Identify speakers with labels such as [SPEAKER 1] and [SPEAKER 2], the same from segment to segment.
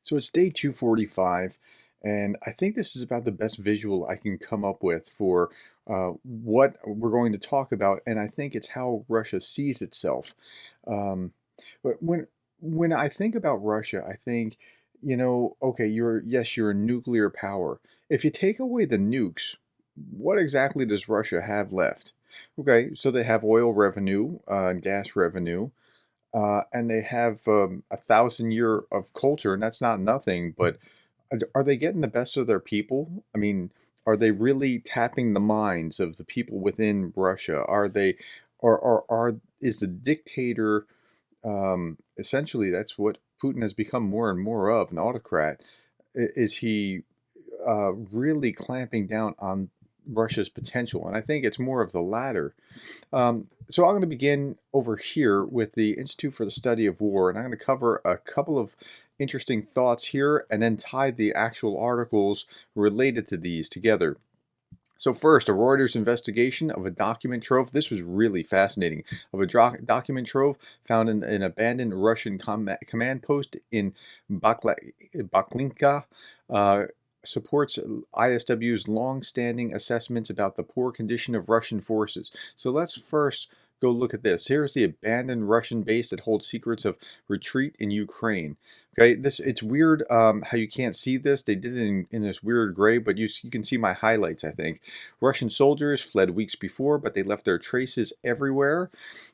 [SPEAKER 1] So it's day 245, and I think this is about the best visual I can come up with for what we're going to talk about, and I think it's how Russia sees itself. Um, but when I think about Russia, I think, okay, you're a nuclear power. If you take away the nukes, what exactly does Russia have left? Okay, so they have oil revenue and gas revenue. And they have 1,000 year of culture, and that's not nothing. But are they getting the best of their people? I mean, are they really tapping the minds of the people within Russia? Are they, or is the dictator essentially that's what Putin has become more and more of, an autocrat? Is he really clamping down on Russia's potential? And I think it's more of the latter. So I'm going to begin over here with the Institute for the Study of War, and I'm going to cover a couple of interesting thoughts here and then tie the actual articles related to these together. So first, a Reuters investigation of a document trove. This was really fascinating. Of a document trove found in an abandoned Russian command post in Baklinka, supports ISW's long-standing assessments about the poor condition of Russian forces. So let's first go look at this. Here's the abandoned Russian base that holds secrets of retreat in Ukraine. Okay, it's weird how you can't see this. They did it in this weird gray, but you can see my highlights, I think. Russian soldiers fled weeks before, but they left their traces everywhere.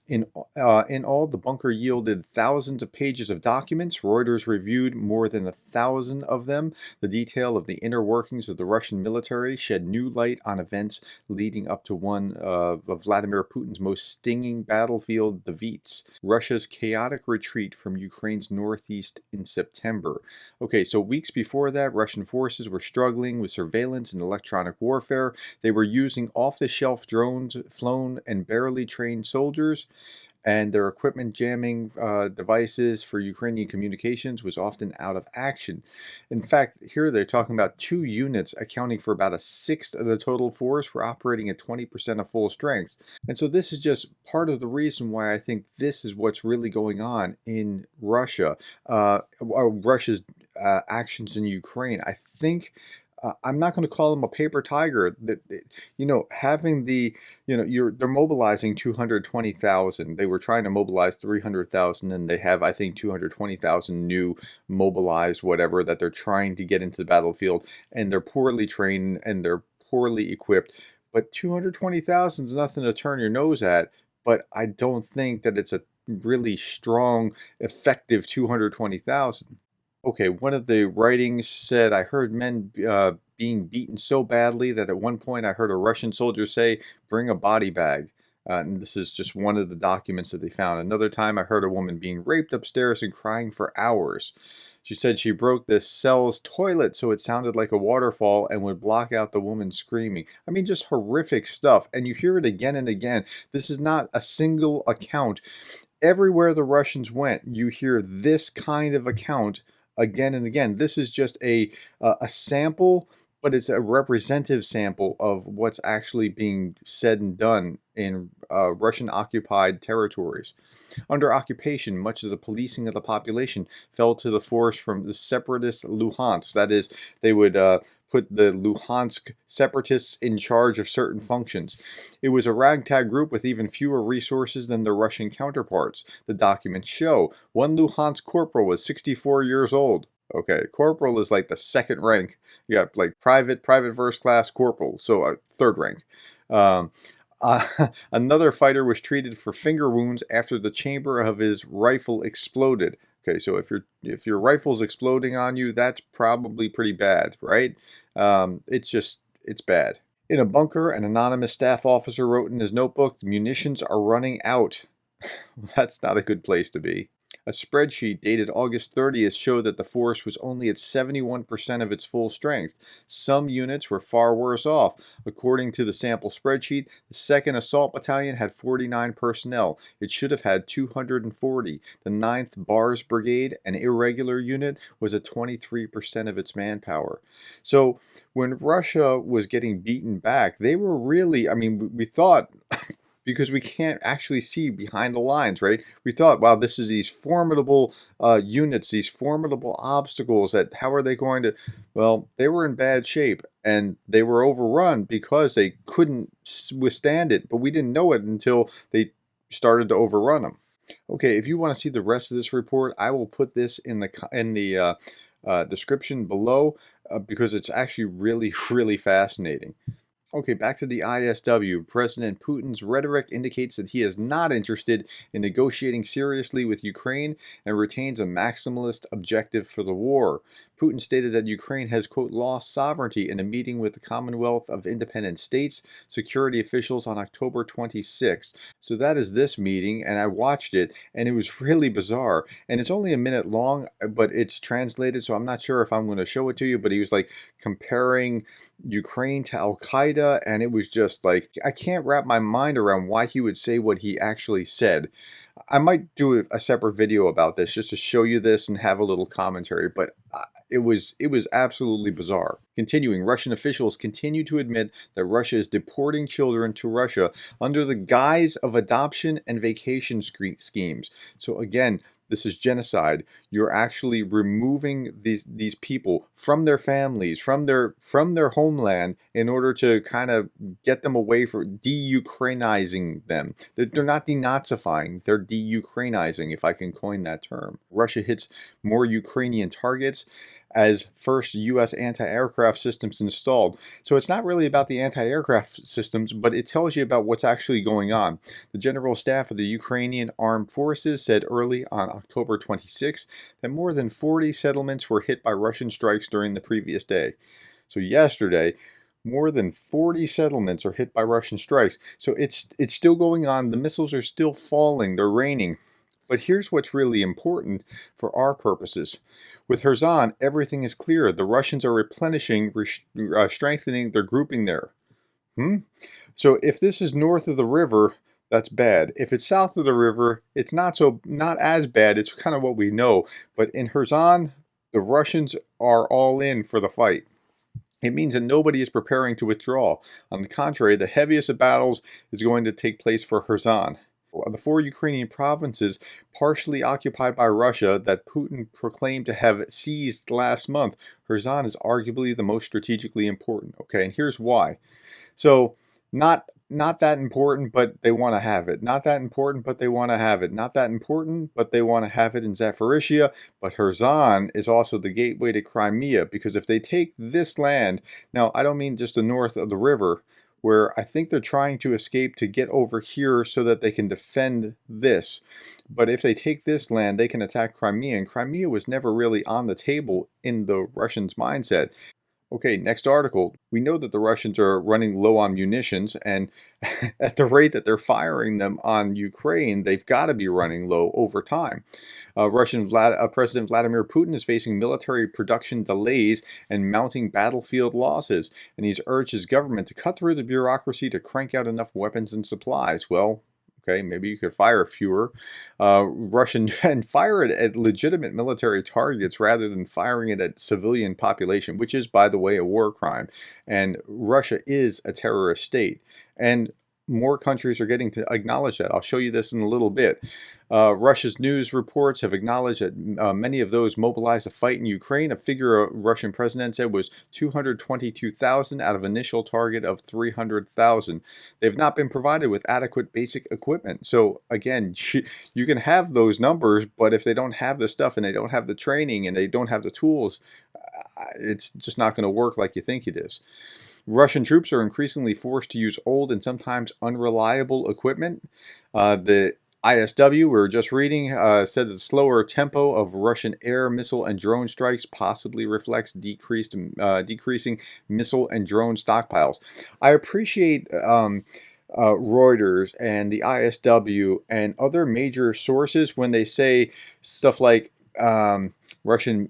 [SPEAKER 1] In all, the bunker yielded thousands of pages of documents. Reuters reviewed more than 1,000 of them. The detail of the inner workings of the Russian military shed new light on events leading up to one of Vladimir Putin's most stinging battlefield defeats, Russia's chaotic retreat from Ukraine's northeast in September. Okay, so weeks before that, Russian forces were struggling with surveillance and electronic warfare. They were using off-the-shelf drones, flown and barely trained soldiers, and their equipment jamming devices for Ukrainian communications was often out of action. In fact, here they're talking about 2 units accounting for about a sixth of the total force were operating at 20% of full strength. And so this is just part of the reason why I think this is what's really going on in Russia, Russia's actions in Ukraine. I think I'm not going to call them a paper tiger. That having they're mobilizing 220,000. They were trying to mobilize 300,000, and they have, I think, 220,000 new mobilized whatever that they're trying to get into the battlefield, and they're poorly trained and they're poorly equipped. But 220,000 is nothing to turn your nose at. But I don't think that it's a really strong, effective 220,000. Okay, one of the writings said, I heard men being beaten so badly that at one point I heard a Russian soldier say, bring a body bag. And this is just one of the documents that they found. Another time I heard a woman being raped upstairs and crying for hours. She said she broke the cell's toilet so it sounded like a waterfall and would block out the woman screaming. I mean, just horrific stuff. And you hear it again and again. This is not a single account. Everywhere the Russians went, you hear this kind of account again and again. This is just a sample, but it's a representative sample of what's actually being said and done in Russian-occupied territories. Under occupation, much of the policing of the population fell to the force from the separatist Luhansk. That is, they would put the Luhansk separatists in charge of certain functions. It was a ragtag group with even fewer resources than their Russian counterparts. The documents show one Luhansk corporal was 64 years old. Okay, corporal is like the second rank. You got like private first class, corporal, so third rank. Um, Another fighter was treated for finger wounds after the chamber of his rifle exploded. Okay, so if your rifle's exploding on you, that's probably pretty bad, right? It's bad. In a bunker, an anonymous staff officer wrote in his notebook, "The munitions are running out." That's not a good place to be. A spreadsheet dated August 30th showed that the force was only at 71% of its full strength. Some units were far worse off. According to the sample spreadsheet, the 2nd Assault Battalion had 49 personnel. It should have had 240. The 9th Bars Brigade, an irregular unit, was at 23% of its manpower. So when Russia was getting beaten back, they were really, I mean, we thought because we can't actually see behind the lines, right? We thought, wow, this is these formidable units, these formidable obstacles that how are they going to, well, they were in bad shape and they were overrun because they couldn't withstand it, but we didn't know it until they started to overrun them. Okay, if you want to see the rest of this report, I will put this in the description below because it's actually really, really fascinating. Okay, back to the ISW. President Putin's rhetoric indicates that he is not interested in negotiating seriously with Ukraine and retains a maximalist objective for the war. Putin stated that Ukraine has, quote, lost sovereignty in a meeting with the Commonwealth of Independent States security officials on October 26th. So that is this meeting, and I watched it, and it was really bizarre. And it's only a minute long, but it's translated, so I'm not sure if I'm going to show it to you, but he was like comparing Ukraine to Al Qaeda, and it was just like I can't wrap my mind around why he would say what he actually said. I might do a separate video about this just to show you this and have a little commentary, but it was absolutely bizarre. Continuing, Russian officials continue to admit that Russia is deporting children to Russia under the guise of adoption and vacation schemes. So again, this is genocide. You're actually removing these people from their families, from their homeland, in order to kind of get them away from de-Ukrainizing them. They're not denazifying, they're de-Ukrainizing, if I can coin that term. Russia hits more Ukrainian targets as first U.S. anti-aircraft systems installed. So it's not really about the anti-aircraft systems, but it tells you about what's actually going on. The General Staff of the Ukrainian Armed Forces said early on October 26 that more than 40 settlements were hit by Russian strikes during the previous day. So yesterday, more than 40 settlements are hit by Russian strikes. So it's still going on. The missiles are still falling. They're raining. But here's what's really important for our purposes. With Kherson, everything is clear. The Russians are replenishing, strengthening their grouping there. So if this is north of the river, that's bad. If it's south of the river, it's not as bad. It's kind of what we know. But in Kherson, the Russians are all in for the fight. It means that nobody is preparing to withdraw. On the contrary, the heaviest of battles is going to take place for Kherson. The 4 Ukrainian provinces partially occupied by Russia that Putin proclaimed to have seized last month. Kherson is arguably the most strategically important. Okay, and here's why. So, not that important, but they want to have it. Not that important, but they want to have it. Not that important, but they want to have it in Zaporizhia. But Kherson is also the gateway to Crimea, because if they take this land, now I don't mean just the north of the river, where I think they're trying to escape to get over here so that they can defend this. But if they take this land, they can attack Crimea, and Crimea was never really on the table in the Russians' mindset. Okay, next article. We know that the Russians are running low on munitions, and at the rate that they're firing them on Ukraine, they've got to be running low over time. President Vladimir Putin is facing military production delays and mounting battlefield losses, and he's urged his government to cut through the bureaucracy to crank out enough weapons and supplies. Well, okay, maybe you could fire fewer Russian and fire it at legitimate military targets rather than firing it at civilian population, which is, by the way, a war crime. And Russia is a terrorist state. And more countries are getting to acknowledge that. I'll show you this in a little bit. Russia's news reports have acknowledged that many of those mobilized to fight in Ukraine, a figure a Russian president said was 222,000 out of initial target of 300,000. They've not been provided with adequate basic equipment. So again, you can have those numbers, but if they don't have the stuff and they don't have the training and they don't have the tools, it's just not going to work like you think it is. Russian troops are increasingly forced to use old and sometimes unreliable equipment. The ISW, we were just reading, said that the slower tempo of Russian air, missile, and drone strikes possibly reflects decreasing missile and drone stockpiles. I appreciate Reuters and the ISW and other major sources when they say stuff like Russian,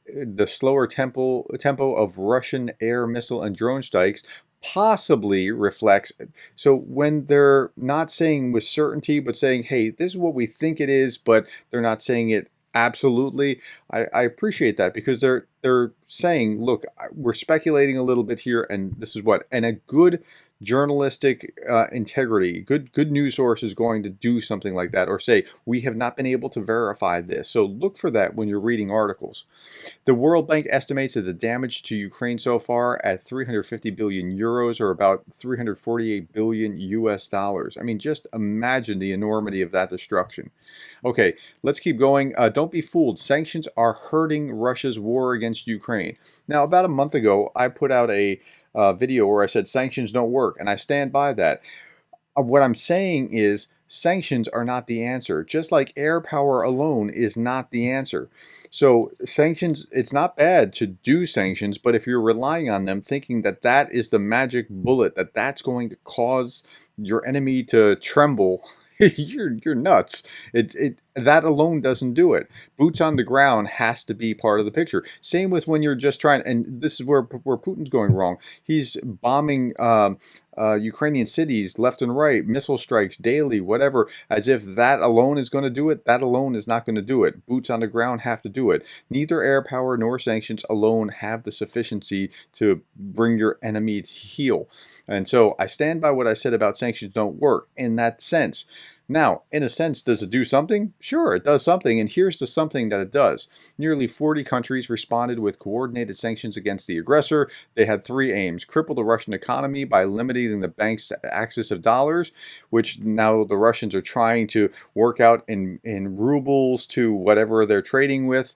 [SPEAKER 1] the slower tempo of Russian air, missile, and drone strikes possibly reflects. So when they're not saying with certainty, but saying, hey, this is what we think it is, but they're not saying it absolutely, I appreciate that, because they're saying, look, we're speculating a little bit here, and this is what, and a good journalistic integrity. Good news source is going to do something like that, or say we have not been able to verify this. So look for that when you're reading articles. The World Bank estimates that the damage to Ukraine so far at 350 billion euros, or about 348 billion US dollars. I mean, just imagine the enormity of that destruction. Okay, let's keep going. Don't be fooled. Sanctions are hurting Russia's war against Ukraine. Now, about a month ago, I put out a video where I said sanctions don't work, and I stand by that. What I'm saying is sanctions are not the answer, just like air power alone is not the answer. So sanctions, it's not bad to do sanctions, but if you're relying on them thinking that that is the magic bullet, that that's going to cause your enemy to tremble, you're nuts. That alone doesn't do it. Boots on the ground has to be part of the picture. Same with when you're just trying, and this is where Putin's going wrong. He's bombing Ukrainian cities left and right, missile strikes daily, whatever, as if that alone is going to do it. That alone is not going to do it. Boots on the ground have to do it. Neither air power nor sanctions alone have the sufficiency to bring your enemy to heel. And so I stand by what I said about sanctions don't work in that sense. Now, in a sense, does it do something? Sure, it does something, and here's the something that it does. Nearly 40 countries responded with coordinated sanctions against the aggressor. They had three aims: cripple the Russian economy by limiting the bank's access of dollars, which now the Russians are trying to work out in rubles to whatever they're trading with;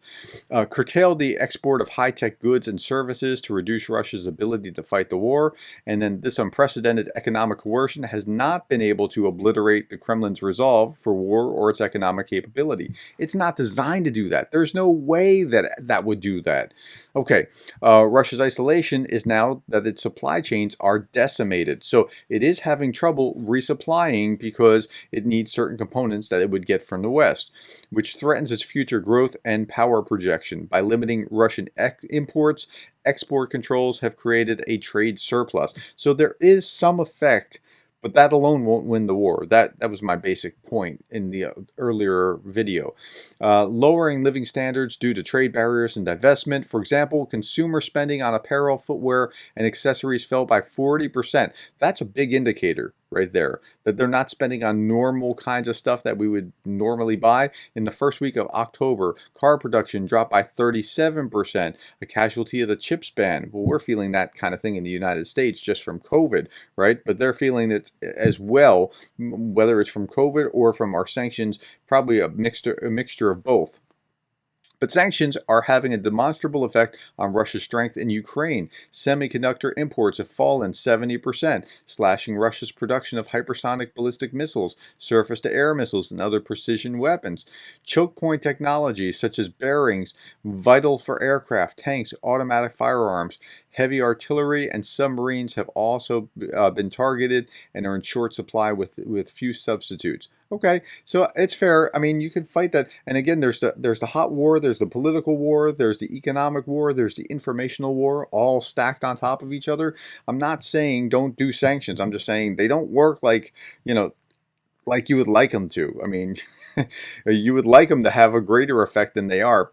[SPEAKER 1] curtail the export of high-tech goods and services to reduce Russia's ability to fight the war; and then this unprecedented economic coercion has not been able to obliterate the Kremlin's resolve for war or its economic capability. It's not designed to do that. There's no way that that would do that. Okay, Russia's isolation is now that its supply chains are decimated. So it is having trouble resupplying because it needs certain components that it would get from the West, which threatens its future growth and power projection. By limiting Russian imports, export controls have created a trade surplus. So there is some effect, but that alone won't win the war. That was my basic point in the earlier video. Lowering living standards due to trade barriers and divestment. For example, consumer spending on apparel, footwear, and accessories fell by 40%. That's a big indicator right there, that they're not spending on normal kinds of stuff that we would normally buy. In the first week of October, car production dropped by 37%, a casualty of the chips ban. Well, we're feeling that kind of thing in the United States just from COVID, right? But they're feeling it as well, whether it's from COVID or from our sanctions, probably a mixture of both. But sanctions are having a demonstrable effect on Russia's strength in Ukraine. Semiconductor imports have fallen 70%, slashing Russia's production of hypersonic ballistic missiles, surface-to-air missiles, and other precision weapons. Choke point technologies such as bearings, vital for aircraft, tanks, automatic firearms, heavy artillery, and submarines have also been targeted and are in short supply with few substitutes. Okay, so it's fair. I mean, you can fight that. And again, there's the hot war, there's the political war, there's the economic war, there's the informational war, all stacked on top of each other. I'm not saying don't do sanctions. I'm just saying they don't work like, like you would like them to. I mean, you would like them to have a greater effect than they are.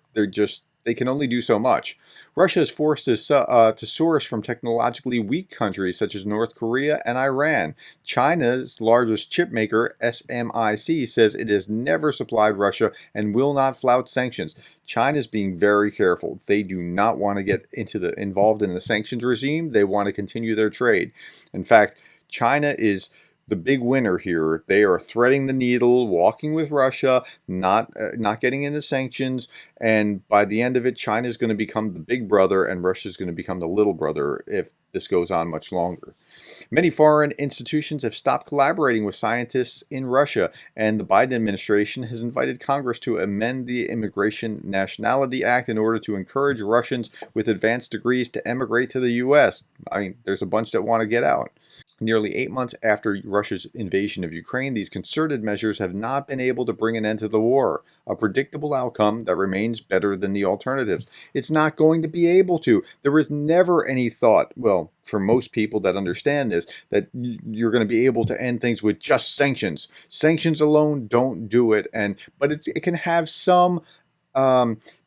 [SPEAKER 1] They can only do so much. Russia is forced to source from technologically weak countries such as North Korea and Iran. China's largest chip maker, SMIC, says it has never supplied Russia and will not flout sanctions. China is being very careful. They do not want to get involved in the sanctions regime. They want to continue their trade. In fact, China is the big winner here. They are threading the needle, walking with Russia, not getting into sanctions, and by the end of it, China is going to become the big brother and Russia is going to become the little brother if this goes on much longer. Many foreign institutions have stopped collaborating with scientists in Russia, and the Biden administration has invited Congress to amend the Immigration Nationality Act in order to encourage Russians with advanced degrees to emigrate to the U.S. I mean, there's a bunch that want to get out. Nearly 8 months after Russia's invasion of Ukraine, these concerted measures have not been able to bring an end to the war, a predictable outcome that remains better than the alternatives. It's not going to be able to. There was never any thought, well, for most people that understand this, that you're going to be able to end things with just sanctions. Sanctions alone don't do it, but it can have some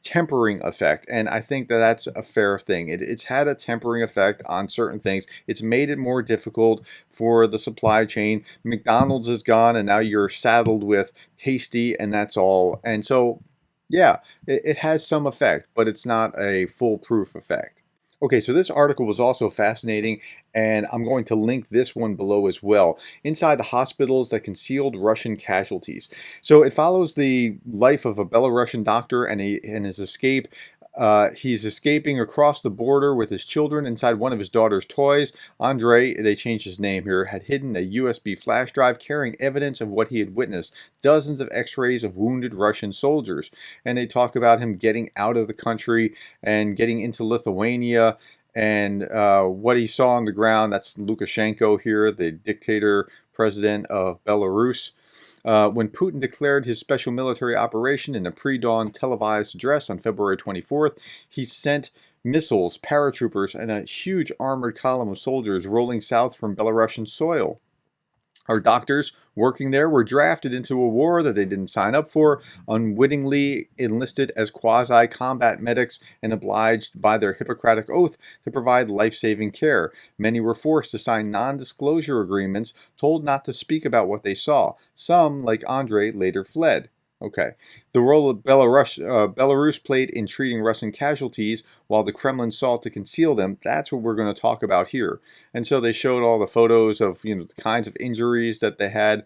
[SPEAKER 1] tempering effect, and I think that that's a fair thing. It's had a tempering effect on certain things. It's made it more difficult for the supply chain. McDonald's is gone, and now you're saddled with Tasty, and that's all. And so, yeah, it has some effect, but it's not a foolproof effect. Okay, so this article was also fascinating, and I'm going to link this one below as well. Inside the hospitals that concealed Russian casualties. So it follows the life of a Belarusian doctor and his escape. He's escaping across the border with his children inside one of his daughter's toys. Andrei, they changed his name here, had hidden a USB flash drive carrying evidence of what he had witnessed. Dozens of x-rays of wounded Russian soldiers. And they talk about him getting out of the country and getting into Lithuania. And what he saw on the ground, that's Lukashenko here, the dictator president of Belarus. When Putin declared his special military operation in a pre-dawn televised address on February 24th, he sent missiles, paratroopers, and a huge armored column of soldiers rolling south from Belarusian soil. Our doctors working there were drafted into a war that they didn't sign up for, unwittingly enlisted as quasi-combat medics, and obliged by their Hippocratic oath to provide life-saving care. Many were forced to sign non-disclosure agreements, told not to speak about what they saw. Some, like Andrei, later fled. Okay. The role of Belarus played in treating Russian casualties while the Kremlin sought to conceal them, that's what we're going to talk about here. And so they showed all the photos of the kinds of injuries that they had.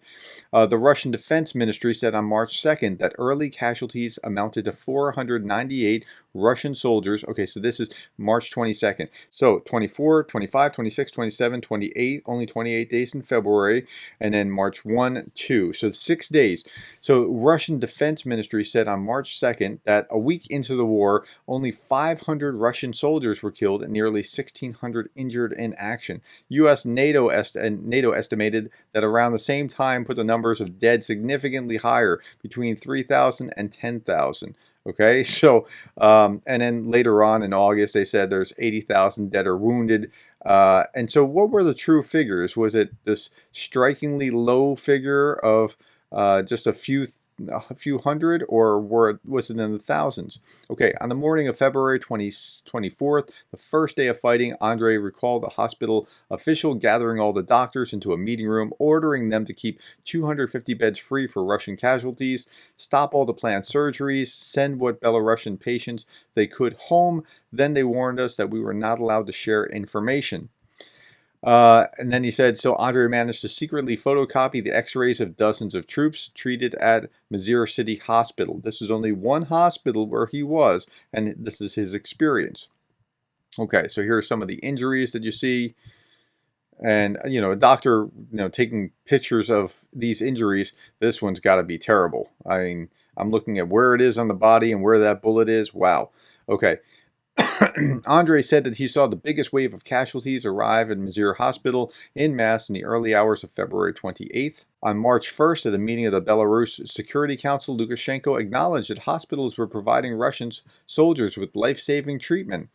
[SPEAKER 1] The Russian Defense Ministry said on March 2nd that early casualties amounted to 498 Russian soldiers. Okay, so this is March 22nd. So 24, 25, 26, 27, 28, only 28 days in February, and then March 1, 2. So 6 days. So Russian Defense Ministry said on March 2nd that a week into the war, only 500 Russian soldiers were killed and nearly 1,600 injured in action. U.S. NATO estimated that around the same time put the numbers of dead significantly higher, between 3,000 and 10,000. Okay, so, and then later on in August, they said there's 80,000 dead or wounded. And so what were the true figures? Was it this strikingly low figure of just a few hundred, or was it in the thousands? Okay, on the morning of February 24th, the first day of fighting, Andrei recalled a hospital official gathering all the doctors into a meeting room, ordering them to keep 250 beds free for Russian casualties, stop all the planned surgeries, send what Belarusian patients they could home. Then they warned us that we were not allowed to share information. And then he said, so Andrei managed to secretly photocopy the x-rays of dozens of troops treated at Mizir City Hospital. This is only one hospital where he was, and this is his experience. Okay, so here are some of the injuries that you see. And, a doctor, taking pictures of these injuries, this one's got to be terrible. I mean, I'm looking at where it is on the body and where that bullet is. Wow. Okay. Andrei said that he saw the biggest wave of casualties arrive at Mizir Hospital in mass in the early hours of February 28th. On March 1st, at a meeting of the Belarus Security Council, Lukashenko acknowledged that hospitals were providing Russian soldiers with life-saving treatment.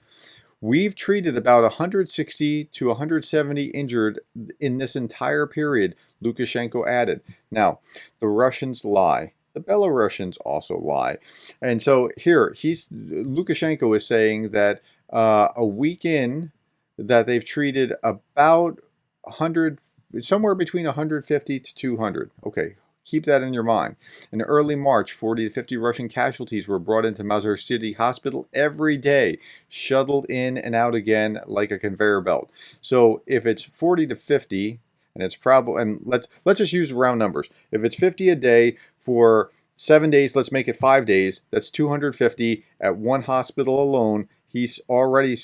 [SPEAKER 1] We've treated about 160 to 170 injured in this entire period, Lukashenko added. Now, the Russians lie. The Belarusians also lie. And so here, Lukashenko is saying that a week in, that they've treated about 100, somewhere between 150 to 200. Okay, keep that in your mind. In early March, 40 to 50 Russian casualties were brought into Mizir City Hospital every day, shuttled in and out again like a conveyor belt. So if it's 40 to 50, and it's probably, and let's just use round numbers. If it's 50 a day for 7 days, let's make it 5 days. That's 250 at one hospital alone. He's already,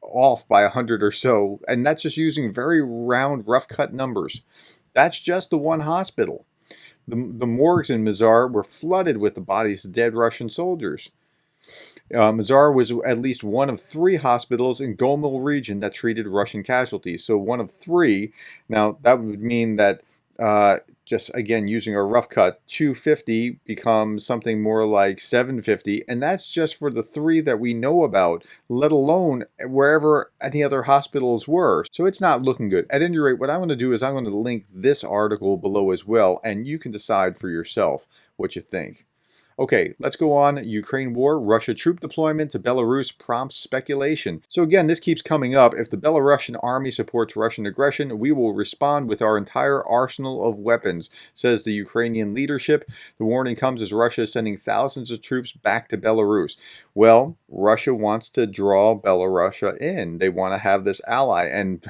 [SPEAKER 1] off by 100 or so, and that's just using very round, rough cut numbers. That's just the one hospital. The morgues in Mizir were flooded with the bodies of dead Russian soldiers. Mizir was at least one of 3 hospitals in Gomel region that treated Russian casualties. So one of 3. Now that would mean that just again using a rough cut, 250 becomes something more like 750, and that's just for the 3 that we know about, let alone wherever any other hospitals were. So it's not looking good. At any rate, what I'm going to do is I'm going to link this article below as well, and you can decide for yourself what you think. Okay, let's go on. Ukraine war, Russia troop deployment to Belarus prompts speculation. So again, this keeps coming up. If the Belarusian army supports Russian aggression, we will respond with our entire arsenal of weapons, says the Ukrainian leadership. The warning comes as Russia is sending thousands of troops back to Belarus. Well, Russia wants to draw Belarus in. They want to have this ally, and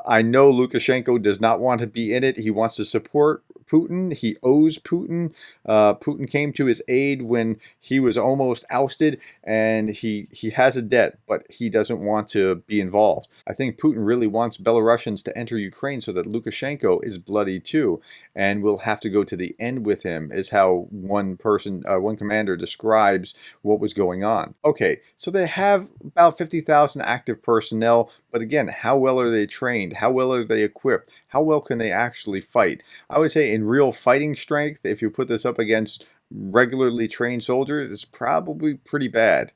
[SPEAKER 1] I know Lukashenko does not want to be in it. He wants to support Putin. He owes Putin. Putin came to his aid when he was almost ousted, and he has a debt, but he doesn't want to be involved. I think Putin really wants Belarusians to enter Ukraine so that Lukashenko is bloody too, and we'll have to go to the end with him, is how one commander describes what was going on. Okay, so they have about 50,000 active personnel, but again, how well are they trained? How well are they equipped? How well can they actually fight? I would say in real fighting strength, if you put this up against regularly trained soldiers, it's probably pretty bad.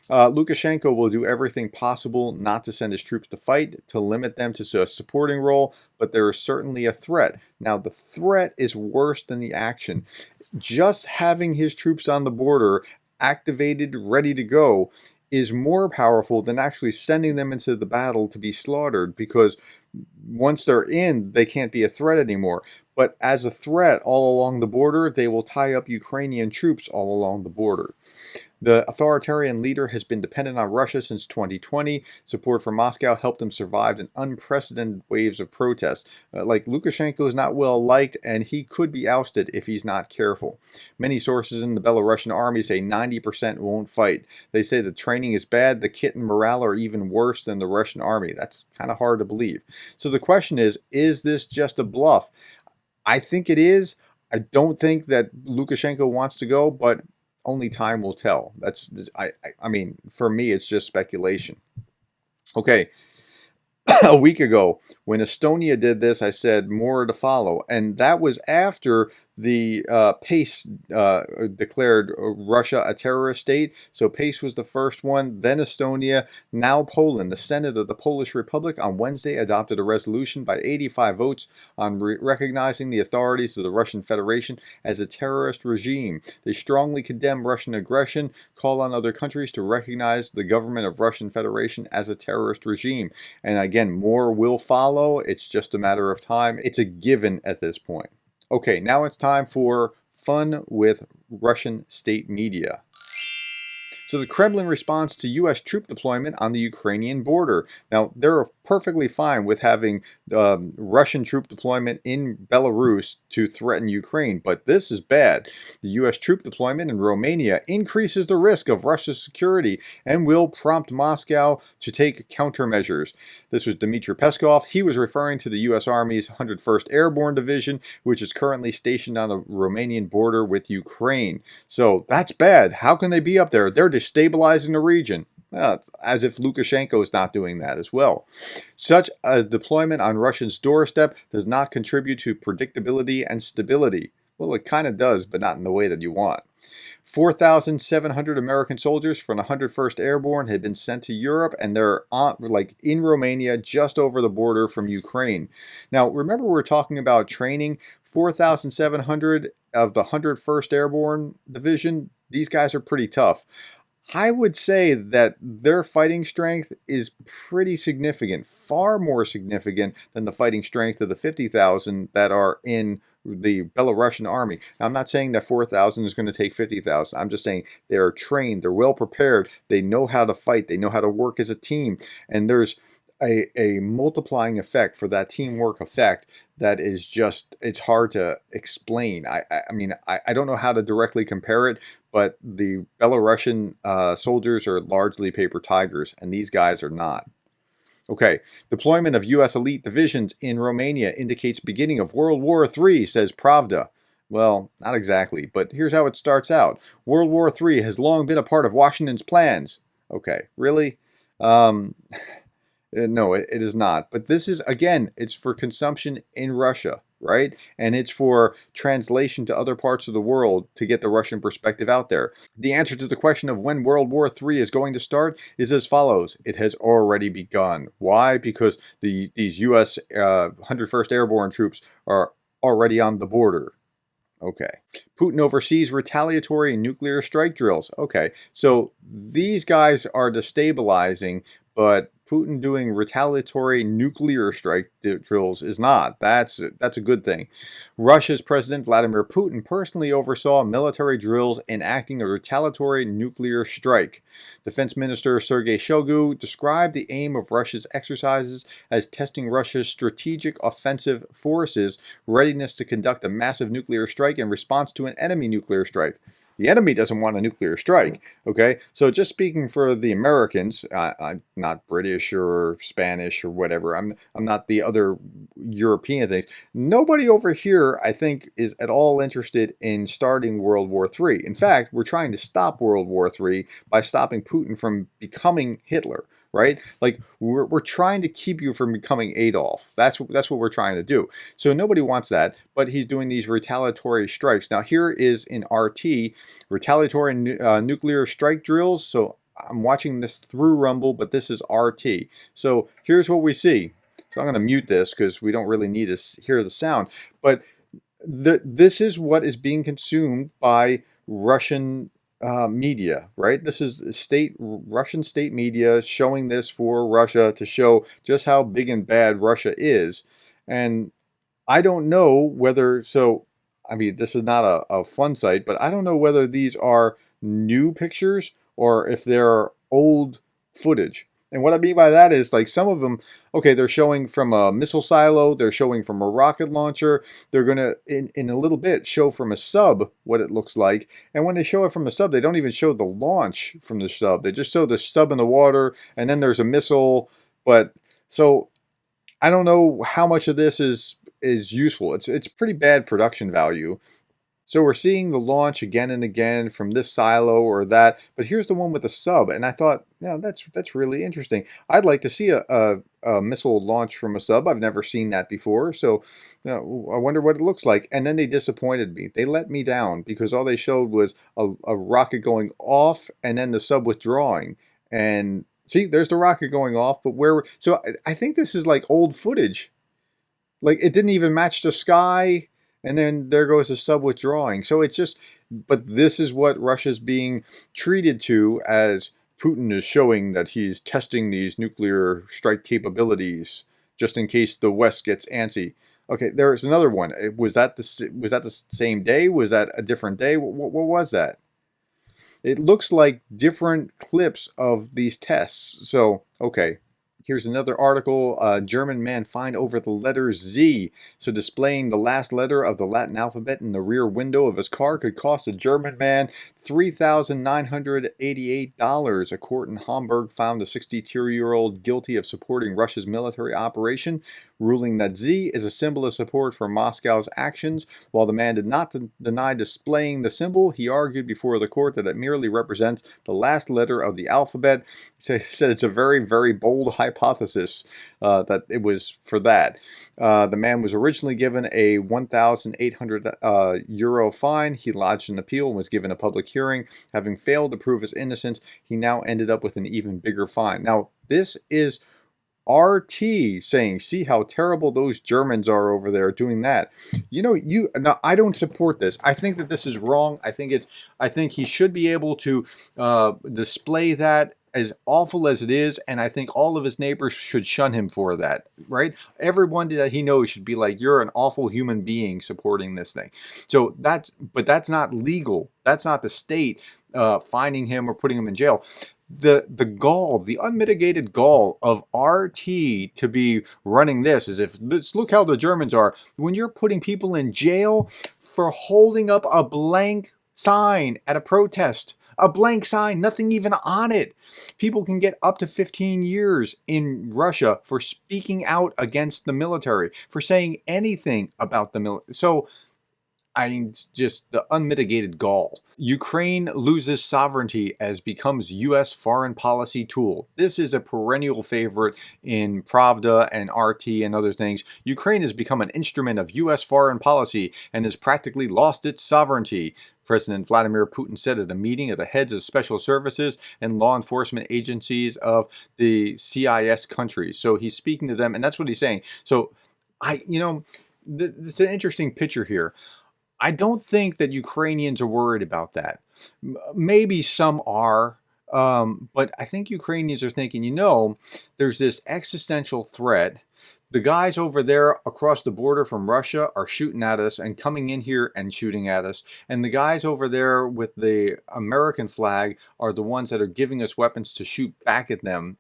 [SPEAKER 1] Lukashenko will do everything possible not to send his troops to fight, to limit them to a supporting role, but there is certainly a threat. Now, the threat is worse than the action. Just having his troops on the border activated, ready to go, is more powerful than actually sending them into the battle to be slaughtered, because once they're in, they can't be a threat anymore. But as a threat all along the border, they will tie up Ukrainian troops all along the border. The authoritarian leader has been dependent on Russia since 2020. Support for Moscow helped him survive an unprecedented waves of protests. Like Lukashenko is not well liked, and he could be ousted if he's not careful. Many sources in the Belarusian army say 90% won't fight. They say the training is bad, the kit and morale are even worse than the Russian army. That's kind of hard to believe. So the question is this just a bluff? I think it is. I don't think that Lukashenko wants to go, but only time will tell. I mean, for me, it's just speculation. Okay, a week ago, when Estonia did this, I said more to follow. And that was after the PACE declared Russia a terrorist state. So PACE was the first one, then Estonia, now Poland. The Senate of the Polish Republic on Wednesday adopted a resolution by 85 votes on recognizing the authorities of the Russian Federation as a terrorist regime. They strongly condemn Russian aggression, call on other countries to recognize the government of Russian Federation as a terrorist regime. And again, more will follow. It's just a matter of time. It's a given at this point. Okay, now it's time for fun with Russian state media. So the Kremlin responds to U.S. troop deployment on the Ukrainian border. Now, they're perfectly fine with having Russian troop deployment in Belarus to threaten Ukraine, but this is bad. The U.S. troop deployment in Romania increases the risk of Russia's security and will prompt Moscow to take countermeasures. This was Dmitry Peskov. He was referring to the U.S. Army's 101st Airborne Division, which is currently stationed on the Romanian border with Ukraine. So that's bad. How can they be up there? They're destabilizing the region. As if Lukashenko is not doing that as well. Such a deployment on Russia's doorstep does not contribute to predictability and stability. Well, it kind of does, but not in the way that you want. 4,700 American soldiers from the 101st Airborne had been sent to Europe, and they're in Romania, just over the border from Ukraine. Now, remember we're talking about training. 4,700 of the 101st Airborne Division, these guys are pretty tough. I would say that their fighting strength is pretty significant, far more significant than the fighting strength of the 50,000 that are in the Belarusian army. Now, I'm not saying that 4,000 is going to take 50,000. I'm just saying they are trained, they're well prepared, they know how to fight, they know how to work as a team, and there's a multiplying effect for that teamwork effect that is just, it's hard to explain. I mean, I don't know how to directly compare it, but the Belarusian soldiers are largely paper tigers, and these guys are not. Okay, deployment of U.S. elite divisions in Romania indicates beginning of World War III, says Pravda. Well, not exactly, but here's how it starts out. World War III has long been a part of Washington's plans. Okay, really? No, it is not. But this is, again, it's for consumption in Russia, right? And it's for translation to other parts of the world to get the Russian perspective out there. The answer to the question of when World War III is going to start is as follows. It has already begun. Why? Because these U.S. 101st Airborne troops are already on the border. Okay. Putin oversees retaliatory nuclear strike drills. Okay. So these guys are destabilizing, but Putin doing retaliatory nuclear strike drills is not. That's a good thing. Russia's President Vladimir Putin personally oversaw military drills enacting a retaliatory nuclear strike. Defense Minister Sergei Shoigu described the aim of Russia's exercises as testing Russia's strategic offensive forces' readiness to conduct a massive nuclear strike in response to an enemy nuclear strike. The enemy doesn't want a nuclear strike, okay? So just speaking for the Americans, I'm not British or Spanish or whatever. I'm not the other European things. Nobody over here, I think, is at all interested in starting World War III. In fact, we're trying to stop World War III by stopping Putin from becoming Hitler, right? Like we're trying to keep you from becoming Adolf. That's what we're trying to do. So nobody wants that, but he's doing these retaliatory strikes. Now here is in RT, retaliatory nuclear strike drills. So I'm watching this through Rumble, but this is RT. So here's what we see. So I'm going to mute this because we don't really need to hear the sound. But this is what is being consumed by Russian media, right? This is Russian state media showing this for Russia to show just how big and bad Russia is. And I don't know whether, so, I mean, this is not a fun site, but I don't know whether these are new pictures or if they're old footage. And what I mean by that is like some of them, okay, they're showing from a missile silo, they're showing from a rocket launcher, they're going to, in a little bit, show from a sub what it looks like. And when they show it from the sub, they don't even show the launch from the sub. They just show the sub in the water, and then there's a missile. But, so, I don't know how much of this is useful. It's pretty bad production value. So we're seeing the launch again and again from this silo or that, but here's the one with the sub, and I thought, yeah, that's really interesting. I'd like to see a missile launch from a sub. I've never seen that before, so I wonder what it looks like. And then they disappointed me. They let me down because all they showed was a rocket going off and then the sub withdrawing. And see, there's the rocket going off, but where? So I think this is like old footage. Like it didn't even match the sky, and then there goes the sub withdrawing. So it's just, but this is what Russia's being treated to as Putin is showing that he's testing these nuclear strike capabilities just in case the West gets antsy. Okay, there's another one. Was that the same day? Was that a different day? What was that? It looks like different clips of these tests. So, okay. Here's another article. A German man fined over the letter Z. So displaying the last letter of the Latin alphabet in the rear window of his car could cost a German man $3,988. A court in Hamburg found the 62-year-old guilty of supporting Russia's military operation, ruling that Z is a symbol of support for Moscow's actions. While the man did not deny displaying the symbol, he argued before the court that it merely represents the last letter of the alphabet. He said it's a very, very bold hypothesis that it was for that. The man was originally given a 1,800 euro fine. He lodged an appeal and was given a public hearing. Having failed to prove his innocence, he now ended up with an even bigger fine. Now, this is RT saying, see how terrible those Germans are over there doing that. You know, now I don't support this. I think that this is wrong. I think he should be able to display that as awful as it is, and I think all of his neighbors should shun him for that, right? Everyone that he knows should be like, you're an awful human being supporting this thing. So but that's not legal. That's not the state finding him or putting him in jail. The gall, the unmitigated gall of RT to be running this as if, look how the Germans are. When you're putting people in jail for holding up a blank sign at a protest, a blank sign, nothing even on it. People can get up to 15 years in Russia for speaking out against the military, for saying anything about the military. So, I mean, just the unmitigated gall. Ukraine loses sovereignty as becomes U.S. foreign policy tool. This is a perennial favorite in Pravda and RT and other things. Ukraine has become an instrument of U.S. foreign policy and has practically lost its sovereignty. President Vladimir Putin said at a meeting of the heads of special services and law enforcement agencies of the CIS countries. So he's speaking to them, and that's what he's saying. So, it's an interesting picture here. I don't think that Ukrainians are worried about that. Maybe some are, but I think Ukrainians are thinking, there's this existential threat. The guys over there across the border from Russia are shooting at us and coming in here and shooting at us. And the guys over there with the American flag are the ones that are giving us weapons to shoot back at them.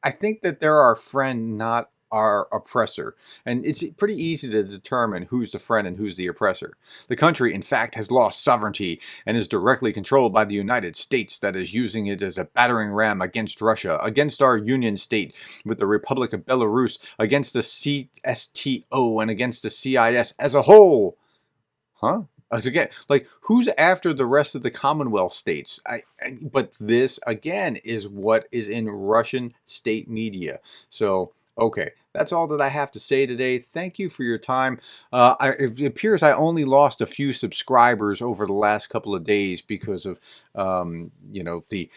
[SPEAKER 1] I think that they're our friend, not our oppressor. And it's pretty easy to determine who's the friend and who's the oppressor. The country, in fact, has lost sovereignty and is directly controlled by the United States that is using it as a battering ram against Russia, against our union state with the Republic of Belarus, against the CSTO, and against the CIS as a whole. Huh? As again, like, who's after the rest of the Commonwealth states? But this again is what is in Russian state media. So, okay, that's all that I have to say today. Thank you for your time. It appears I only lost a few subscribers over the last couple of days because of, the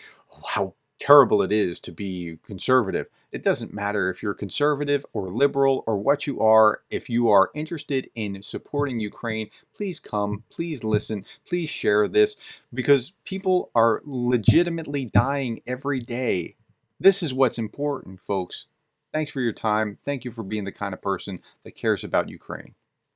[SPEAKER 1] how terrible it is to be conservative. It doesn't matter if you're conservative or liberal or what you are. If you are interested in supporting Ukraine, please come, please listen, please share this, because people are legitimately dying every day. This is what's important, folks. Thanks for your time. Thank you for being the kind of person that cares about Ukraine.